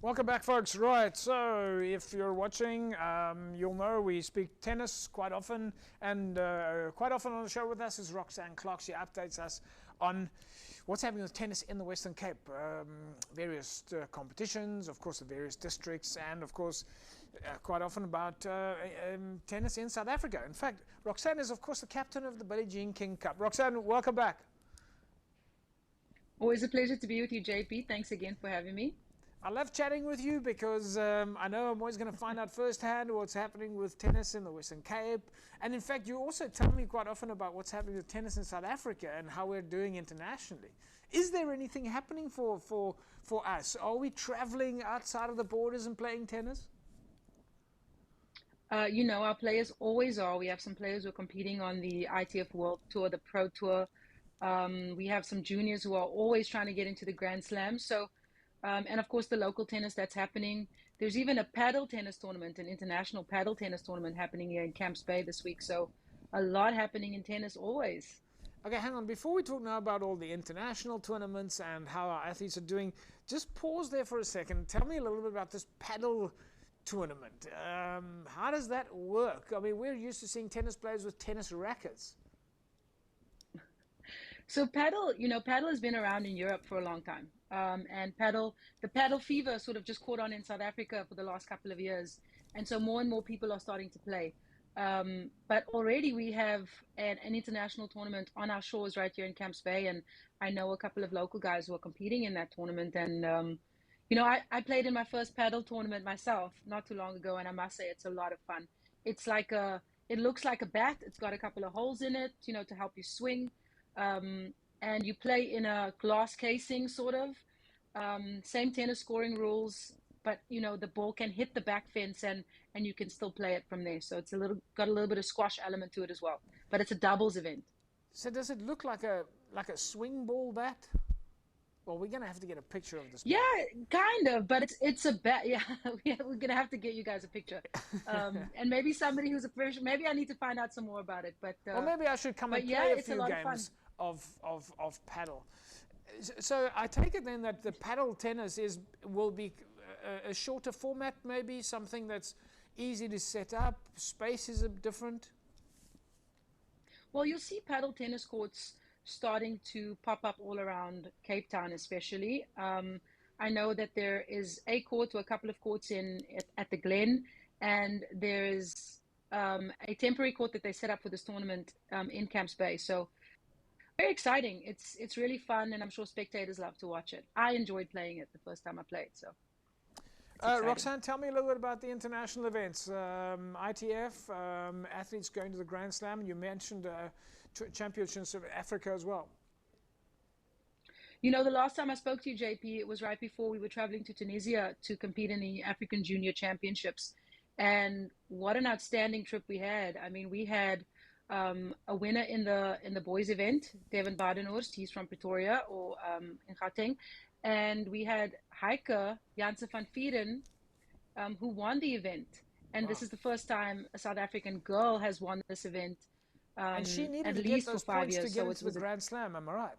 Welcome back, folks. Right, so if you're watching, you'll know we speak tennis quite often, and quite often on the show with us is Roxanne Clarke. She updates us on what's happening with tennis in the Western Cape, various competitions, of course, the various districts, and of course, quite often about tennis in South Africa. In fact, Roxanne is, of course, the captain of the Billie Jean King Cup. Roxanne, welcome back. Always a pleasure to be with you, JP. Thanks again for having me. I love chatting with you because I know I'm always going to find out firsthand what's happening with tennis in the Western Cape. And in fact, you also tell me quite often about what's happening with tennis in South Africa and how we're doing internationally. Is there anything happening for us? Are we traveling outside of the borders and playing tennis? Our players always are. We have some players who are competing on the ITF World Tour, the Pro Tour. We have some juniors who are always trying to get into the Grand Slam. And of course, the local tennis that's happening. There's even a paddle tennis tournament, an international paddle tennis tournament happening here in Camps Bay this week. So a lot happening in tennis always. Okay, hang on. Before we talk now about all the international tournaments and how our athletes are doing, just pause there for a second. Tell me a little bit about this paddle tournament. How does that work? I mean, we're used to seeing tennis players with tennis rackets. So paddle has been around in Europe for a long time. And the paddle fever sort of just caught on in South Africa for the last couple of years. And so more and more people are starting to play. But already we have an international tournament on our shores right here in Camps Bay. And I know a couple of local guys who are competing in that tournament. And, I played in my first paddle tournament myself not too long ago. And I must say it's a lot of fun. It looks like a bat. It's got a couple of holes in it, to help you swing. And you play in a glass casing, sort of. Same tennis scoring rules, but the ball can hit the back fence and you can still play it from there. So it's got a little bit of squash element to it as well. But it's a doubles event. So does it look like a swing ball bat? Well, we're gonna have to get a picture of this bat. Yeah, kind of, but it's a bat. Yeah, we're gonna have to get you guys a picture. And maybe somebody who's a professional. Maybe I need to find out some more about it. But Or maybe I should come and yeah, play a it's a few lot of fun. games of paddle. So I take it then that the paddle tennis will be a shorter format, maybe something that's easy to set up. Spaces are different. Well, you'll see paddle tennis courts starting to pop up all around Cape Town, especially. I know that there is a court or a couple of courts at the Glen, and there is a temporary court that they set up for this tournament in Camps Bay. So very exciting. It's really fun, and I'm sure spectators love to watch it. I enjoyed playing it the first time I played, so it's exciting. Roxanne, tell me a little bit about the international events. ITF, athletes going to the Grand Slam, and you mentioned Championships of Africa as well. The last time I spoke to you, JP, it was right before we were traveling to Tunisia to compete in the African Junior Championships. And what an outstanding trip we had. I mean, we had a winner in the boys event, Devin Badenhorst. He's from Pretoria or in Gauteng. And we had Heike Janse van Vieren, who won the event. And this Wow. is the first time a South African girl has won this event, And she needed at to get least for those five points to years. get So into it the was a Grand Slam, am I right?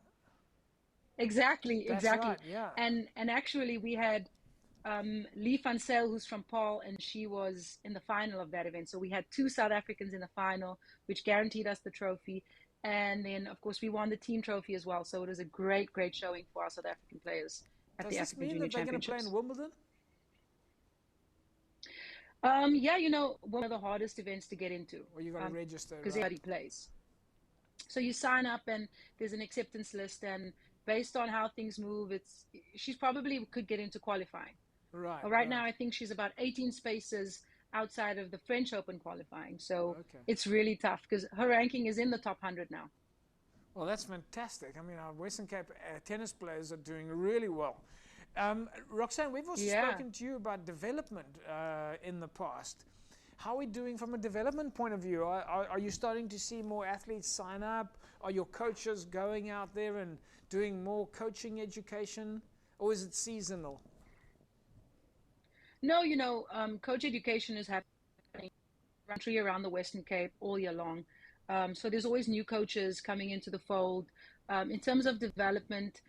Exactly, That's exactly. right, yeah. And actually, we had Lee Van Zyl, who's from Paul, and she was in the final of that event. So we had two South Africans in the final, which guaranteed us the trophy. And then, of course, we won the team trophy as well. So it was a great, great showing for our South African players at Does the this African mean Junior that they're going to play in Championships. Wimbledon? Yeah, one of the hardest events to get into, Or you got to register, because right? everybody plays. So you sign up and there's an acceptance list, and based on how things move, she's probably could get into qualifying. Right, Right now, right. I think she's about 18 spaces outside of the French Open qualifying. So Okay. it's really tough because her ranking is in the top 100 now. Well, that's fantastic. I mean, our Western Cape tennis players are doing really well. Roxanne, we've also Yeah. spoken to you about development in the past. How are we doing from a development point of view? Are you starting to see more athletes sign up? Are your coaches going out there and doing more coaching education? Or is it seasonal? No, coach education is happening country around the Western Cape all year long. So there's always new coaches coming into the fold. In terms of development,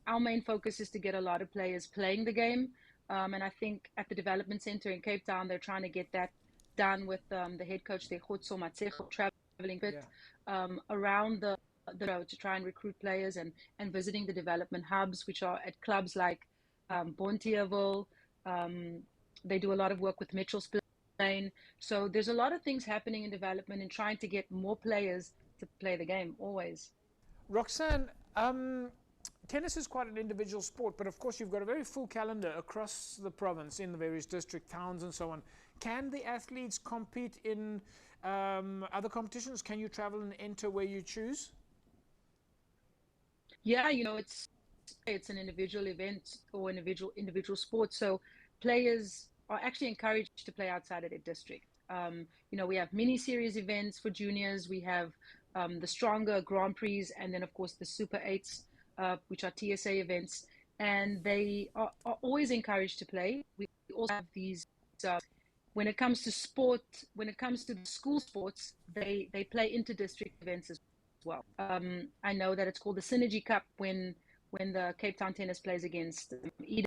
our main focus is to get a lot of players playing the game. And I think at the development center in Cape Town, they're trying to get that done with the head coach, traveling a bit around the road to try and recruit players and visiting the development hubs, which are at clubs like Bonteheuwel. Um, they do a lot of work with Mitchell's Plain. So there's a lot of things happening in development and trying to get more players to play the game always. Roxanne, tennis is quite an individual sport, but of course you've got a very full calendar across the province in the various district towns and so on. Can the athletes compete in other competitions? Can you travel and enter where you choose? Yeah, it's an individual event or individual sport. So players are actually encouraged to play outside of their district. We have mini series events for juniors. We have the stronger Grand Prix, and then of course the Super Eights, which are TSA events, and they are always encouraged to play. We also have these. When it comes to sport, when it comes to the school sports, they play inter-district events as well. I know that it's called the Synergy Cup when the Cape Town Tennis plays against Eden.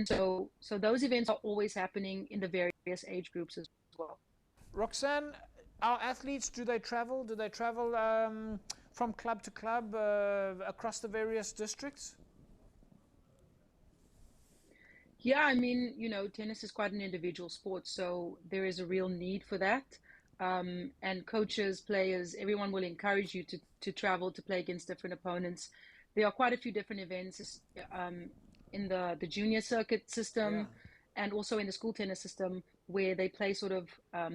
So those events are always happening in the various age groups as well. Roxanne, our athletes, do they travel? Do they travel from club to club across the various districts? Yeah, I mean, tennis is quite an individual sport, so there is a real need for that. And coaches, players, everyone will encourage you to travel to play against different opponents. There are quite a few different events in the junior circuit system, Yeah. and also in the school tennis system where they play sort of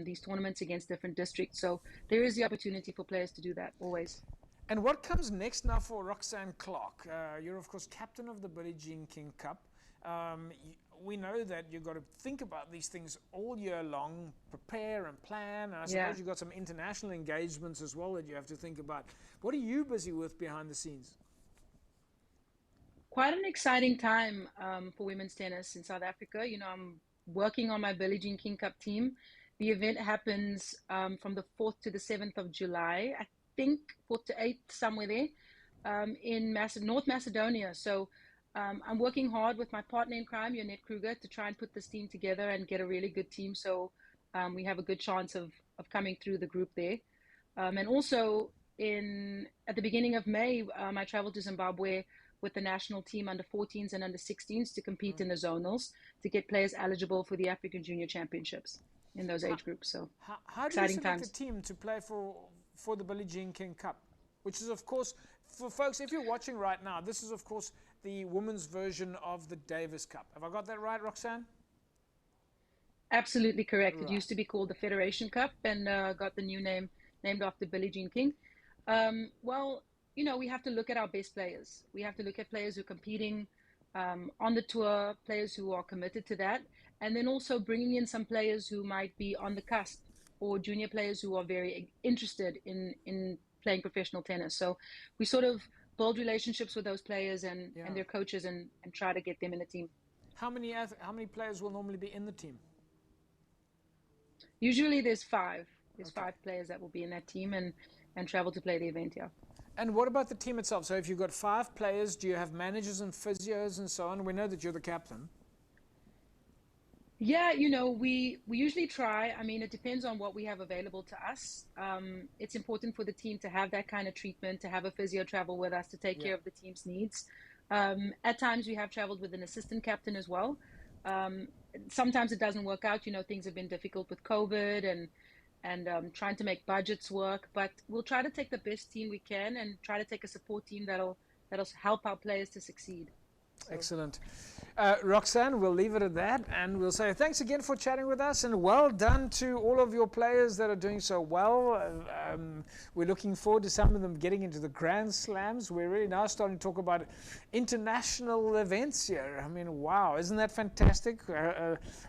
these tournaments against different districts. So there is the opportunity for players to do that always. And what comes next now for Roxanne Clarke? You're, of course, captain of the Billie Jean King Cup. We know that you've got to think about these things all year long, prepare and plan. And I suppose you've got some international engagements as well that you have to think about. What are you busy with behind the scenes? Quite an exciting time for women's tennis in South Africa. I'm working on my Billie Jean King Cup team. The event happens from the 4th to the 7th of July, I think 4th to 8th, somewhere there, in North Macedonia. So I'm working hard with my partner in crime, Yonette Kruger, to try and put this team together and get a really good team. So we have a good chance of coming through the group there. And also at the beginning of May, I traveled to Zimbabwe with the national team under 14s and under 16s to compete in the zonals to get players eligible for the African Junior Championships in those age groups. So how do you select a team to play for the Billie Jean King Cup? Which is, of course, for folks, if you're watching right now, this is, of course, the women's version of the Davis Cup. Have I got that right, Roxanne? Absolutely correct. Right. It used to be called the Federation Cup and got the new name named after Billie Jean King. Well, we have to look at our best players. We have to look at players who are competing on the tour, players who are committed to that, and then also bringing in some players who might be on the cusp or junior players who are very interested in playing professional tennis. So we sort of build relationships with those players and their coaches and try to get them in the team. How many players will normally be in the team? Usually there's five. There's 5 players that will be in that team and travel to play the event, yeah. And what about the team itself? So if you've got 5 players, do you have managers and physios and so on? We know that you're the captain. Yeah, we usually try. I mean, it depends on what we have available to us. It's important for the team to have that kind of treatment, to have a physio travel with us to take care of the team's needs. At times we have traveled with an assistant captain as well. Sometimes it doesn't work out. Things have been difficult with COVID and trying to make budgets work, but we'll try to take the best team we can and try to take a support team that'll help our players to succeed. So. Excellent. Roxanne, we'll leave it at that, and we'll say thanks again for chatting with us, and well done to all of your players that are doing so well. We're looking forward to some of them getting into the Grand Slams. We're really now starting to talk about international events here. I mean, wow, isn't that fantastic?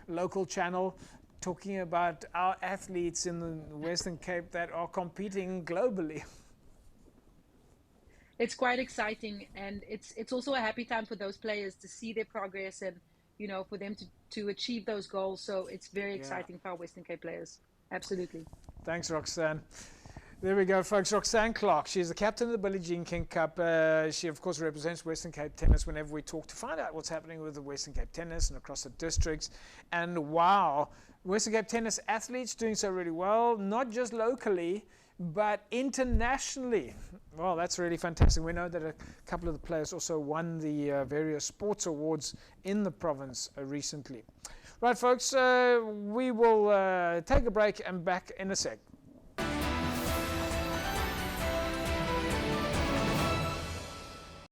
Local channel talking about our athletes in the Western Cape that are competing globally. It's quite exciting, and it's also a happy time for those players to see their progress and for them to achieve those goals. So it's very exciting for our Western Cape players. Absolutely. Thanks, Roxanne. There we go, folks. Roxanne Clarke. She's the captain of the Billie Jean King Cup. She, of course, represents Western Cape Tennis whenever we talk to find out what's happening with the Western Cape Tennis and across the districts. And wow, Western Cape Tennis athletes doing so really well, not just locally, but internationally. Well, that's really fantastic. We know that a couple of the players also won the various sports awards in the province recently. Right, folks, we will take a break and back in a sec.